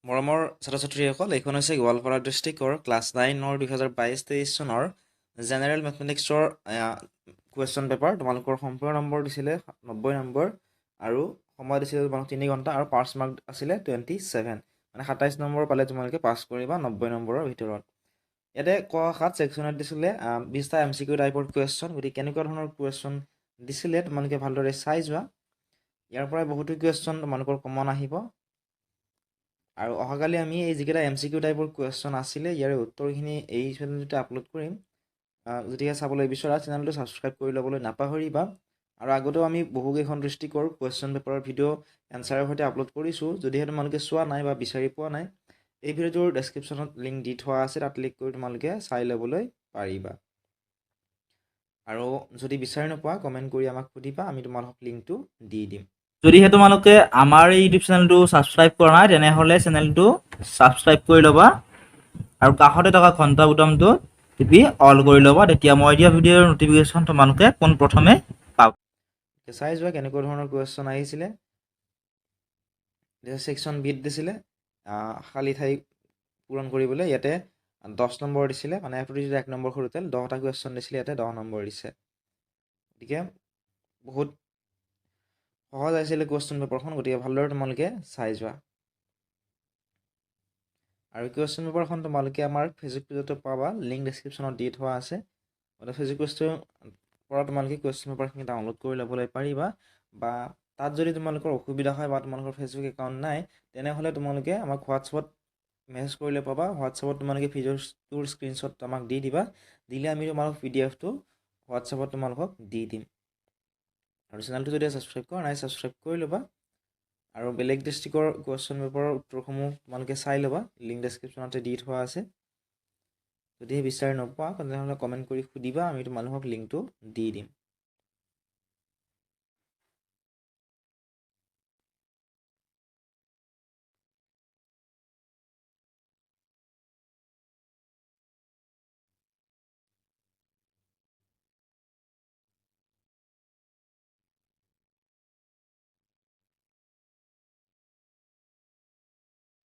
মৰমৰ ছাত্ৰ-ছাত্ৰীসকল, এইখন হৈছে গোৱালপাৰা ডিষ্ট্ৰিক্টৰ ক্লাছ 9ৰ 2022-23 চনৰ জেনেৰেল মেথমেটিক্সৰ কুৱেশ্যন পেপাৰ। তোমালোকৰ সম্পূৰ্ণ নম্বৰ দিছিলে 90 নম্বৰ আৰু সময় দিছিলে তোমালোক 3 ঘণ্টা আৰু পাছ মাৰ্ক আছিলে 27, মানে 27 নম্বৰ পালে তোমালোকে পাছ কৰিবা 90 নম্বৰৰ ভিতৰত। ইয়াতে ক 7 ছেকশ্যনত দিছিলে 20টা MCQ টাইপৰ কুৱেশ্যন। গতিকে কেনেকুৱা ধৰণৰ কুৱেশ্যন দিছিলে তোমালোকে ভালদৰে চাই যোৱা। ইয়াৰ পৰাই বহুতো কুৱেশ্যন তোমালোকৰ কমন আহিব আৰু অহাকালি আমি এই যিকেইটা MCQ টাইপৰ কুৱেশ্যন আছিলে ইয়াৰে উত্তৰখিনি এই চেনেলটোতে আপলোড কৰিম। যদিহে চাবলৈ বিচৰা চেনেলটো ছাবস্ক্ৰাইব কৰি ল'বলৈ নাপাহৰিবা। আৰু আগতেও আমি বহুকেইখন ডিষ্ট্ৰিক্টৰ কুৱেশ্যন পেপাৰৰ ভিডিঅ' এনচাৰৰ সৈতে আপলোড কৰিছোঁ। যদিহে তোমালোকে চোৱা নাই বা বিচাৰি পোৱা নাই, এই ভিডিঅ'টোৰ ডেছক্ৰিপশ্যনত লিংক দি থোৱা আছে, তাত ক্লিক কৰি তোমালোকে চাই ল'বলৈ পাৰিবা। আৰু যদি বিচাৰি নোপোৱা কমেণ্ট কৰি আমাক সুধিবা, আমি তোমালোকক লিংকটো দি দিম। যদিহে তোমালোকে আমাৰ এই ইউটিউব চেনেলটো ছাবস্ক্ৰাইব কৰা নাই তেনেহ'লে চেনেলটো ছাবস্ক্ৰাইব কৰি ল'বা আৰু কাষতে থকা ঘণ্টা বুটামটো টিপি অল কৰি ল'বা। তেতিয়া মই দিয়া ভিডিঅ'ৰ নটিফিকেশ্যন তোমালোকে পোনপ্ৰথমে পাবা। চাই যোৱা কেনেকুৱা ধৰণৰ কুৱেশ্যন আহিছিলে। ছেকশ্যন বিত দিছিলে খালী ঠাই পূৰণ কৰিবলৈ। ইয়াতে 10 নম্বৰ দিছিলে, মানে প্ৰতিটো 1 নম্বৰ সৰুতে 10টা কুৱেশ্যন দিছিলে, ইয়াতে 10 নম্বৰ দিছে। গতিকে বহুত সহজ আহিছিলে কুৱেশ্যন পেপাৰখন, গতিকে ভালদৰে তোমালোকে চাই যোৱা। আৰু কুৱেশ্যন পেপাৰখন তোমালোকে আমাৰ ফেচবুক পেজতো পাবা, লিংক ডেছক্ৰিপশ্যনত দি থোৱা আছে। গতিকে ফেচবুক পেজটোৰ পৰা তোমালোকে কুৱেশ্যন পেপাৰখিনি ডাউনলোড কৰি ল'বলৈ পাৰিবা। বা তাত যদি তোমালোকৰ অসুবিধা হয় বা তোমালোকৰ ফেচবুক একাউণ্ট নাই, তেনেহ'লে তোমালোকে আমাক হোৱাটছআপত মেছেজ কৰিলে পাবা। হোৱাটছআপত তোমালোকে ভিডিঅ'টোৰ স্ক্ৰীনশ্বট আমাক দি দিবা, দিলে আমি তোমালোক PDFটো হোৱাটছআপত তোমালোকক দি দিম। আৰু চেনেলটো যদি ছাবস্ক্ৰাইব কৰা নাই, ছাবস্ক্ৰাইব কৰি ল'বা। আৰু বেলেগ ডিষ্ট্ৰিক্টৰ কুৱেশ্যন পেপাৰৰ উত্তৰসমূহ তোমালোকে চাই ল'বা, লিংক ডেছক্ৰিপশ্যনতে দি থোৱা আছে। যদিহে বিচাৰি নোপোৱা তেনেহ'লে কমেণ্ট কৰি সুধিবা, আমি তোমালোকক লিংকটো দি দিম।